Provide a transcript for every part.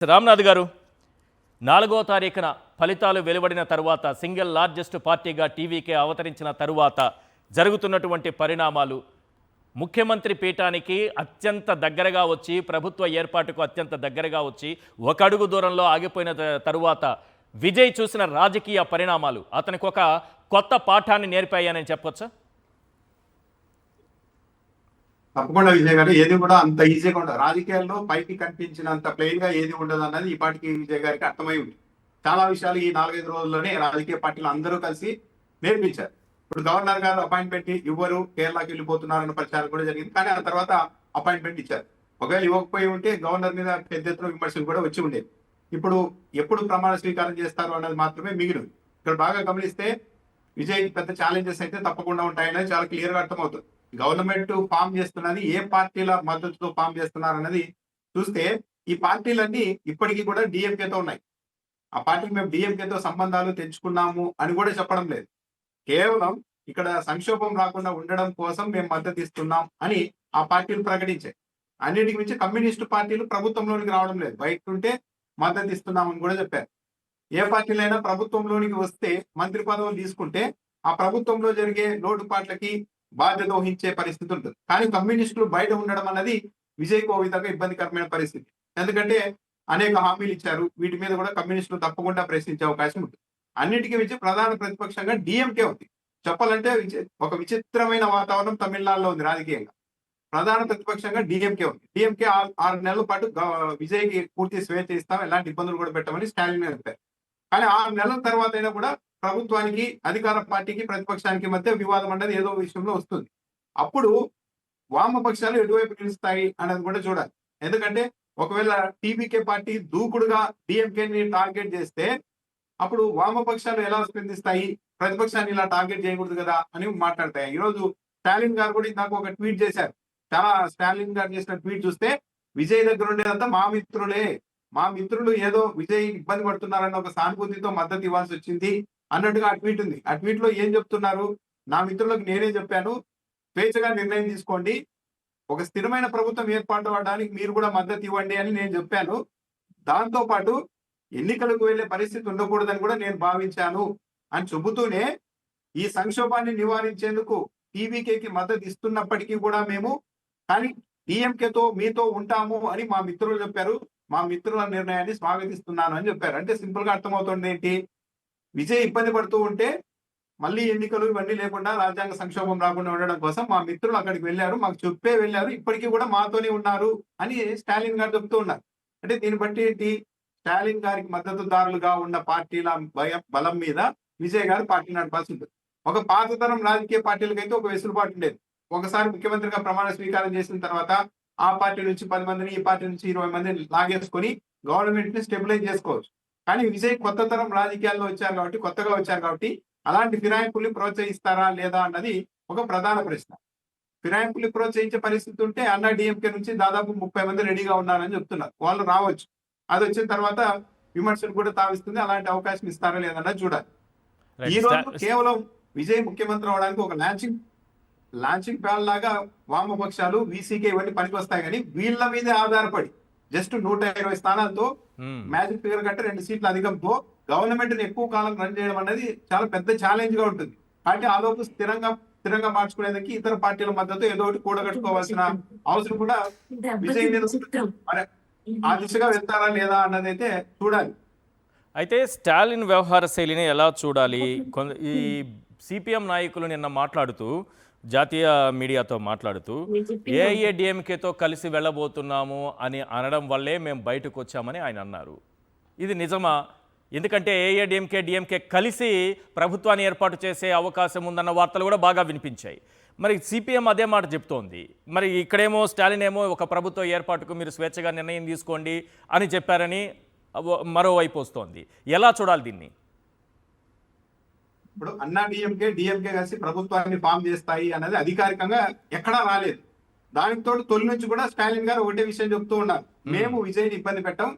రామ్నాథ్ గారు, 4వ తారీఖున ఫలితాలు వెలువడిన తరువాత సింగిల్ లార్జెస్ట్ పార్టీగా టీవీకే అవతరించిన తరువాత జరుగుతున్నటువంటి పరిణామాలు ముఖ్యమంత్రి పీఠానికి అత్యంత దగ్గరగా వచ్చి ప్రభుత్వ ఏర్పాటుకు అత్యంత దగ్గరగా వచ్చి ఒక అడుగు దూరంలో ఆగిపోయిన తరువాత విజయ్ చూసిన రాజకీయ పరిణామాలు అతనికి ఒక కొత్త పాఠాన్ని నేర్పాయని చెప్పొచ్చా? తప్పకుండా విజయ్ గారు, ఏది కూడా అంత ఈజీగా ఉండదు. రాజకీయాల్లో పైకి కనిపించినంత ప్లెయిన్ గా ఏది ఉండదు అన్నది ఈ పాటికి విజయ్ గారికి అర్థమై ఉంది. చాలా విషయాలు ఈ 4-5 రోజుల్లోనే రాజకీయ పార్టీలు అందరూ కలిసి నేర్పించారు. ఇప్పుడు గవర్నర్ గారు అపాయింట్మెంట్ ఇవ్వరు, కేరళకి వెళ్ళిపోతున్నారన్న ప్రచారం కూడా జరిగింది. కానీ ఆ తర్వాత అపాయింట్మెంట్ ఇచ్చారు. ఒకవేళ ఇవ్వకపోయి ఉంటే గవర్నర్ మీద పెద్ద ఎత్తున విమర్శలు కూడా వచ్చి ఉండేది. ఇప్పుడు ఎప్పుడు ప్రమాణ స్వీకారం చేస్తారు అన్నది మాత్రమే మిగిలి. ఇక్కడ బాగా గమనిస్తే విజయ్ పెద్ద ఛాలెంజెస్ అయితే తప్పకుండా ఉంటాయనేది చాలా క్లియర్ గా అర్థమవుతుంది. గవర్నమెంట్ ఫామ్ చేస్తున్నది ఏ పార్టీల మద్దతుతో ఫామ్ చేస్తున్నారు అన్నది చూస్తే ఈ పార్టీలన్నీ ఇప్పటికీ కూడా డిఎంకేతో ఉన్నాయి. ఆ పార్టీకి మేము డిఎంకేతో సంబంధాలు తెంచుకున్నాము అని కూడా చెప్పడం లేదు. కేవలం ఇక్కడ సంక్షోభం రాకుండా ఉండడం కోసం మేము మద్దతు ఇస్తున్నాం అని ఆ పార్టీలు ప్రకటించాయి. అన్నిటికి మించి కమ్యూనిస్టు పార్టీలు ప్రభుత్వంలోనికి రావడం లేదు, బయట ఉంటే మద్దతు ఇస్తున్నామని కూడా చెప్పారు. ఏ పార్టీలైనా ప్రభుత్వంలోనికి వస్తే మంత్రి పదవులు తీసుకుంటే ఆ ప్రభుత్వంలో జరిగే లోటుపాట్లకి బాధ్యత వహించే పరిస్థితి ఉంటుంది. కానీ కమ్యూనిస్టులు బయట ఉండడం అన్నది విజయ్కు ఓ విధంగా ఇబ్బందికరమైన పరిస్థితి. ఎందుకంటే అనేక హామీలు ఇచ్చారు, వీటి మీద కూడా కమ్యూనిస్టులు తప్పకుండా ప్రశ్నించే అవకాశం ఉంటుంది. అన్నిటికీ మించి ప్రధాన ప్రతిపక్షంగా డిఎంకే ఉంది. చెప్పాలంటే ఒక విచిత్రమైన వాతావరణం తమిళనాడులో ఉంది రాజకీయంగా. ప్రధాన ప్రతిపక్షంగా డిఎంకే ఉంది. డిఎంకే 6 నెలల పాటు విజయ్కి పూర్తి స్వేచ్ఛ ఇస్తాం, ఎలాంటి ఇబ్బందులు కూడా పెట్టమని స్టాలిన్ చెప్పారు. కానీ 6 నెలల తర్వాత అయినా కూడా ప్రభుత్వానికి, అధికార పార్టీకి, ప్రతిపక్షానికి మధ్య వివాదం అనేది ఏదో విషయంలో వస్తుంది. అప్పుడు వామపక్షాలు ఎటువైపు నిలుస్తాయి అనేది కూడా చూడాలి. ఎందుకంటే ఒకవేళ టీవీకే పార్టీ దూకుడుగా డిఎంకేని టార్గెట్ చేస్తే అప్పుడు వామపక్షాలు ఎలా స్పందిస్తాయి, ప్రతిపక్షాన్ని ఇలా టార్గెట్ చేయకూడదు కదా అని మాట్లాడతాయి. ఈరోజు స్టాలిన్ గారు కూడా నాకు ఒక ట్వీట్ చేశారు. చాలా స్టాలిన్ గారు చేసిన ట్వీట్ చూస్తే విజయ్ దగ్గర ఉండేదంతా మా మిత్రులే, మా మిత్రులు ఏదో విజయ్ ఇబ్బంది పడుతున్నారన్న ఒక సానుభూతితో మద్దతు ఇవ్వాల్సి వచ్చింది అన్నట్టుగా ఆ ట్వీట్ ఉంది. ఆ ట్వీట్ లో ఏం చెప్తున్నారు, నా మిత్రులకు నేనే చెప్పాను, స్వేచ్ఛగా నిర్ణయం తీసుకోండి, ఒక స్థిరమైన ప్రభుత్వం ఏర్పాటు అవడానికి మీరు కూడా మద్దతు ఇవ్వండి అని నేను చెప్పాను. దాంతో పాటు ఎన్నికలకు వెళ్లే పరిస్థితి ఉండకూడదని కూడా నేను భావించాను అని చెబుతూనే ఈ సంక్షోభాన్ని నివారించేందుకు టీవీకేకి మద్దతు ఇస్తున్నప్పటికీ కూడా మేము కానీ డిఎంకేతో మీతో ఉంటాము అని మా మిత్రులు చెప్పారు, మా మిత్రుల నిర్ణయాన్ని స్వాగతిస్తున్నాను అని చెప్పారు. అంటే సింపుల్ గా అర్థమవుతుంది ఏంటి, విజయ్ ఇబ్బంది పడుతూ ఉంటే మళ్ళీ ఎన్నికలు ఇవన్నీ లేకుండా రాజ్యాంగ సంక్షోభం రాకుండా ఉండడం కోసం మా మిత్రులు అక్కడికి వెళ్ళారు, మాకు చెప్పే వెళ్ళారు, ఇప్పటికీ కూడా మాతోనే ఉన్నారు అని స్టాలిన్ గారు చెప్తూ ఉన్నారు. అంటే దీన్ని బట్టి ఏంటి, స్టాలిన్ గారికి మద్దతుదారులుగా ఉన్న పార్టీల బలం మీద విజయ్ గారు పార్టీ నడపాల్సి ఉంటుంది. ఒక పాతతరం రాజకీయ పార్టీలకైతే ఒక వెసులుబాటు ఉండేది. ఒకసారి ముఖ్యమంత్రిగా ప్రమాణ స్వీకారం చేసిన తర్వాత ఆ పార్టీ నుంచి 10 మందిని, ఈ పార్టీ నుంచి 20 మందిని లాగేసుకొని గవర్నమెంట్ ని స్టెబిలైజ్ చేసుకోవచ్చు. కానీ విజయ్ కొత్త తరం రాజకీయాల్లో వచ్చారు కాబట్టి, కొత్తగా వచ్చారు కాబట్టి అలాంటి ఫిరాయింపుల్ని ప్రోత్సహిస్తారా లేదా అన్నది ఒక ప్రధాన ప్రశ్న. ఫిరాయింపుల్ని ప్రోత్సహించే పరిస్థితి ఉంటే అన్నా డిఎంకే నుంచి దాదాపు 30 మంది రెడీగా ఉన్నారని చెప్తున్నారు. వాళ్ళు రావచ్చు. అది వచ్చిన తర్వాత విమర్శలు కూడా తావిస్తుంది. అలాంటి అవకాశం ఇస్తారా లేదన్నది చూడాలి. ఈ రోజు కేవలం విజయ్ ముఖ్యమంత్రి అవడానికి ఒక లాంచింగ్ ప్యాడ్ లాగా వామపక్షాలు, వీసీకే ఇవన్నీ పనికి వస్తాయి. కానీ వీళ్ళ మీదే ఆధారపడి జస్ట్ 120 స్థానాలతో మ్యాజిక్ ఫిగర్ కంటే 2 సీట్ల అధికంతో గవర్నమెంట్ ని ఎక్కువ కాలం రన్ చేయడం అనేది చాలా పెద్ద ఛాలెంజ్ గా ఉంటుంది. కాబట్టి ఆ లోపు స్థిరంగా మార్చుకునేందుకు ఇతర పార్టీల మద్దతు ఏదో ఒకటి కూడగట్టుకోవాల్సిన అవసరం కూడా విజయ్ మీద ఆ దిశగా వెళ్తారా లేదా అన్నది అయితే చూడాలి. అయితే స్టాలిన్ వ్యవహార శైలిని ఎలా చూడాలి? ఈ సిపిఎం నాయకులు నిన్న మాట్లాడుతూ, జాతీయ మీడియాతో మాట్లాడుతూ ఏఐఏడిఎంకేతో కలిసి వెళ్ళబోతున్నాము అని అనడం వల్లే మేము బయటకు వచ్చామని ఆయన అన్నారు. ఇది నిజమా? ఎందుకంటే ఏఐఏడిఎంకే కలిసి ప్రభుత్వాన్ని ఏర్పాటు చేసే అవకాశం ఉందన్న వార్తలు కూడా బాగా వినిపించాయి. మరి సిపిఎం అదే మాట చెప్తోంది. మరి ఇక్కడేమో స్టాలిన్ ఏమో ఒక ప్రభుత్వ ఏర్పాటుకు మీరు స్వేచ్ఛగా నిర్ణయం తీసుకోండి అని చెప్పారని మరోవైపు వస్తోంది. ఎలా చూడాలి దీన్ని? ఇప్పుడు అన్నా డిఎంకే కలిసి ప్రభుత్వాన్ని ఫామ్ చేస్తాయి అన్నది అధికారికంగా ఎక్కడా రాలేదు. దానితో తొలి నుంచి కూడా స్టాలిన్ గారు ఒకటే విషయం చెప్తూ ఉన్నారు, మేము విజయ్ని ఇబ్బంది పెట్టాం,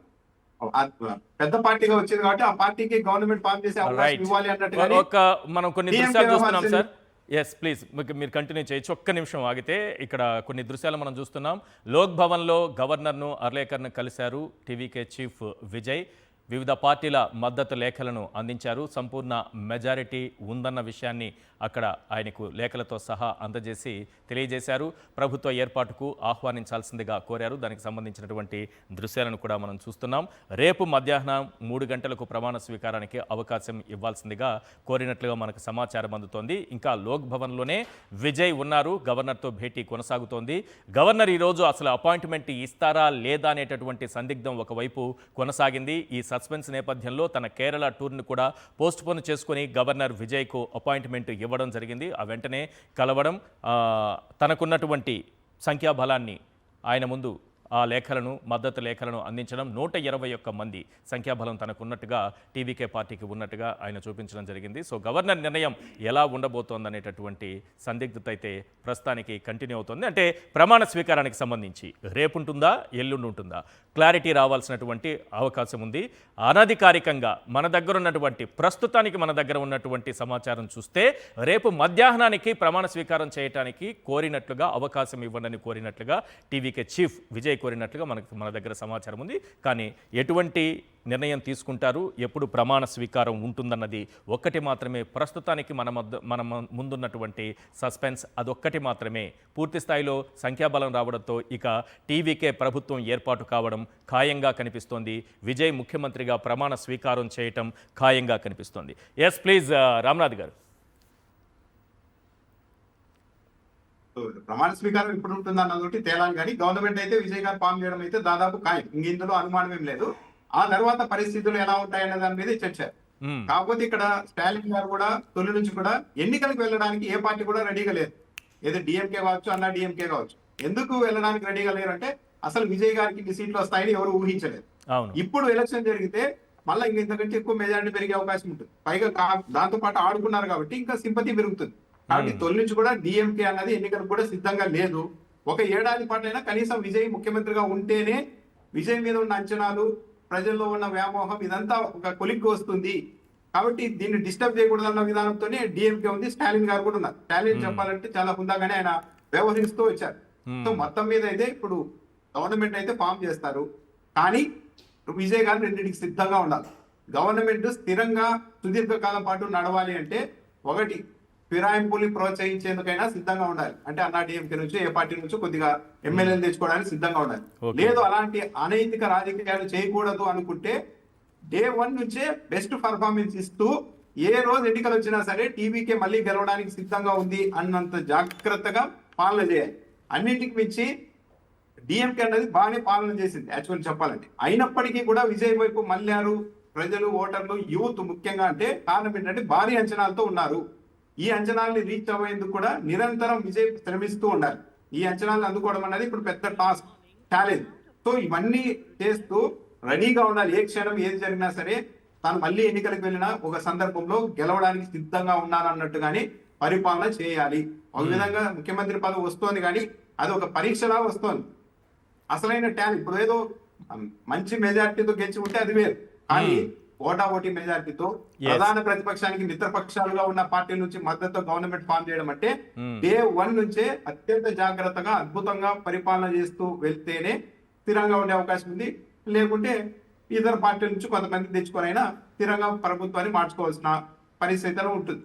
పెద్ద పార్టీగా వచ్చింది కాబట్టి ఆ పార్టీకి గవర్నమెంట్ ఫామ్ చేసే అవకాశం ఇవ్వాలి అన్నట్టుగా. మనం కొన్ని దృశ్యాలు చూస్తున్నాం సార్. ఎస్ ప్లీజ్ మీరు కంటిన్యూ చేయొచ్చు. ఒక్క నిమిషం ఆగితే ఇక్కడ కొన్ని దృశ్యాలు మనం చూస్తున్నాం. లోక్ భవన్లో గవర్నర్ను అర్లేకర్ను కలిశారు టీవీకే చీఫ్ విజయ్. వివిధ పార్టీల మద్దతు లేఖలను అందించారు. సంపూర్ణ మెజారిటీ ఉందన్న విషయాన్ని అక్కడ ఆయనకు లేఖలతో సహా అందజేసి తెలియజేశారు. ప్రభుత్వ ఏర్పాటుకు ఆహ్వానించాల్సిందిగా కోరారు. దానికి సంబంధించినటువంటి దృశ్యాలను కూడా మనం చూస్తున్నాం. రేపు మధ్యాహ్నం 3 గంటలకు ప్రమాణ స్వీకారానికి అవకాశం ఇవ్వాల్సిందిగా కోరినట్లుగా మనకు సమాచారం అందుతోంది. ఇంకా లోక్ భవన్లోనే విజయ్ ఉన్నారు. గవర్నర్తో భేటీ కొనసాగుతోంది. గవర్నర్ ఈరోజు అసలు అపాయింట్మెంట్ ఇస్తారా లేదా అనేటటువంటి సందిగ్ధం ఒకవైపు కొనసాగింది. ఈ సస్పెన్స్ నేపథ్యంలో తన కేరళ టూర్ను కూడా పోస్ట్పోన్ చేసుకుని గవర్నర్ విజయ్కు అపాయింట్మెంట్ ఇవ్వడం జరిగింది. ఆ వెంటనే కలవడం, తనకున్నటువంటి సంఖ్యాబలాన్ని ఆయన ముందు ఆ లేఖలను, మద్దతు లేఖలను అందించడం, 121 మంది సంఖ్యాబలం తనకున్నట్టుగా టీవీకే పార్టీకి ఉన్నట్టుగా ఆయన చూపించడం జరిగింది. సో గవర్నర్ నిర్ణయం ఎలా ఉండబోతోందనేటటువంటి సందిగ్ధత అయితే ప్రస్తుతానికి కంటిన్యూ అవుతుంది. అంటే ప్రమాణ స్వీకారానికి సంబంధించి రేపు ఉంటుందా, ఎల్లుండి ఉంటుందా, క్లారిటీ రావాల్సినటువంటి అవకాశం ఉంది. అనధికారికంగా మన దగ్గర ఉన్నటువంటి, ప్రస్తుతానికి మన దగ్గర ఉన్నటువంటి సమాచారం చూస్తే రేపు మధ్యాహ్నానికి ప్రమాణ స్వీకారం చేయడానికి కోరినట్లుగా, అవకాశం ఇవ్వండి కోరినట్లుగా టీవీకే చీఫ్ విజయ్ కోరినట్లుగా మన దగ్గర సమాచారం ఉంది. కానీ ఎటువంటి నిర్ణయం తీసుకుంటారు, ఎప్పుడు ప్రమాణ స్వీకారం ఉంటుందన్నది ఒక్కటి మాత్రమే ప్రస్తుతానికి మన ముందున్నటువంటి సస్పెన్స్. అదొక్కటి మాత్రమే. పూర్తి స్థాయిలో సంఖ్యాబలం రావడంతో ఇక టీవీకే ప్రభుత్వం ఏర్పాటు కావడం ఖాయంగా కనిపిస్తోంది. విజయ్ ముఖ్యమంత్రిగా ప్రమాణ స్వీకారం చేయటం ఖాయంగా కనిపిస్తోంది. ఎస్ ప్లీజ్ రామ్నాథ్ గారు. ప్రమాణ స్వీకారం ఇప్పుడు ఉంటుంది అన్నది తేలాలి, కానీ గవర్నమెంట్ అయితే విజయ్ గారు ఫామ్ చేయడం అయితే దాదాపు ఖాయం. ఇందులో అనుమానం ఏం లేదు. ఆ తర్వాత పరిస్థితులు ఎలా ఉంటాయనే దాని మీద చర్చ. కాకపోతే ఇక్కడ స్టాలిన్ గారు కూడా తొలి నుంచి కూడా ఎన్నికలకు వెళ్ళడానికి ఏ పార్టీ కూడా రెడీగా లేదు. ఏదో డిఎంకే కావచ్చు, అన్నా డిఎంకే కావచ్చు. ఎందుకు వెళ్ళడానికి రెడీగా లేరు అంటే అసలు విజయ్ గారికి ఇన్ని సీట్లు వస్తాయని ఎవరు ఊహించలేదు. ఇప్పుడు ఎలక్షన్ జరిగితే మళ్ళీ ఇంతకంటే ఎక్కువ మెజారిటీ పెరిగే అవకాశం ఉంటుంది. పైగా దాంతో పాటు ఆడుకున్నారు కాబట్టి ఇంకా సింపతి పెరుగుతుంది. కాబట్టి తొలి నుంచి కూడా డిఎంకే అన్నది ఎన్నికలకు కూడా సిద్ధంగా లేదు. ఒక ఏడాది పాటైనా కనీసం విజయ్ ముఖ్యమంత్రిగా ఉంటేనే విజయ్ మీద ఉన్న అంచనాలు, ప్రజల్లో ఉన్న వ్యామోహం ఇదంతా ఒక కొలిక్కి వస్తుంది. కాబట్టి దీన్ని డిస్టర్బ్ చేయకూడదన్న విధానంతోనే డిఎంకే ఉంది. స్టాలిన్ గారు కూడా ఉన్నారు. స్టాలిన్ చెప్పాలంటే చాలా హుందాగానే ఆయన వ్యవహరిస్తూ వచ్చారు. సో మొత్తం మీద అయితే ఇప్పుడు గవర్నమెంట్ అయితే ఫామ్ చేస్తారు. కానీ విజయ్ గారు రెండింటికి సిద్ధంగా ఉండాలి. గవర్నమెంట్ స్థిరంగా సుదీర్ఘకాలం పాటు నడవాలి అంటే ఒకటి ఫిరాయింపుల్ని ప్రోత్సహించేందుకైనా సిద్ధంగా ఉండాలి. అంటే అన్నా డిఎంకే నుంచి, ఏ పార్టీ నుంచి కొద్దిగా ఎమ్మెల్యేలు తెచ్చుకోవడానికి సిద్ధంగా ఉండాలి. లేదు అలాంటి అనైతిక రాజకీయాలు చేయకూడదు అనుకుంటే డే 1 నుంచే బెస్ట్ పర్ఫార్మెన్స్ ఇస్తూ ఏ రోజు ఎన్నికలు వచ్చినా సరే టీవీకే మళ్ళీ గెలవడానికి సిద్ధంగా ఉంది అన్నంత జాగ్రత్తగా పాలన చేయాలి. అన్నింటికి మించి డిఎంకే అన్నది బాగానే పాలన చేసింది యాక్చువల్ చెప్పాలంటే. అయినప్పటికీ కూడా విజయ్ వైపు మళ్ళారు ప్రజలు, ఓటర్లు, యూత్ ముఖ్యంగా. అంటే కారణం ఏంటంటే భారీ అంచనాలతో ఉన్నారు. ఈ అంచనాల్ని రీచ్ అవ్వేందుకు కూడా నిరంతరం విజయ్ శ్రమిస్తూ ఉండాలి. ఈ అంచనాలను అందుకోవడం అనేది ఇప్పుడు పెద్ద టాస్క్, ఛాలెంజ్. సో ఇవన్నీ చేస్తూ రెడీగా ఉండాలి. ఏ క్షణం ఏది జరిగినా సరే తాను మళ్ళీ ఎన్నికలకు వెళ్ళిన ఒక సందర్భంలో గెలవడానికి సిద్ధంగా ఉన్నానన్నట్టుగానే పరిపాలన చేయాలి. ఒక విధంగా ముఖ్యమంత్రి పదవి వస్తోంది, కానీ అది ఒక పరీక్షలా వస్తోంది. అసలైన టాలెంట్ ఇప్పుడు ఏదో మంచి మెజార్టీతో గెలిచి ఉంటే అది వేరు, కానీ ఓటాఓటీ మెజారిటీతో ప్రధాన ప్రతిపక్షానికి మిత్రపక్షాలుగా ఉన్న పార్టీల నుంచి మద్దతు గవర్నమెంట్ ఫామ్ చేయడం అంటే డే 1 నుంచే అత్యంత జాగ్రత్తగా అద్భుతంగా పరిపాలన చేస్తూ వెళ్తేనే స్థిరంగా ఉండే అవకాశం ఉంది. లేకుంటే ఇతర పార్టీల నుంచి కొంతమంది తెచ్చుకొనైనా స్థిరంగా ప్రభుత్వాన్ని మార్చుకోవాల్సిన పరిస్థితి ఉంటుంది.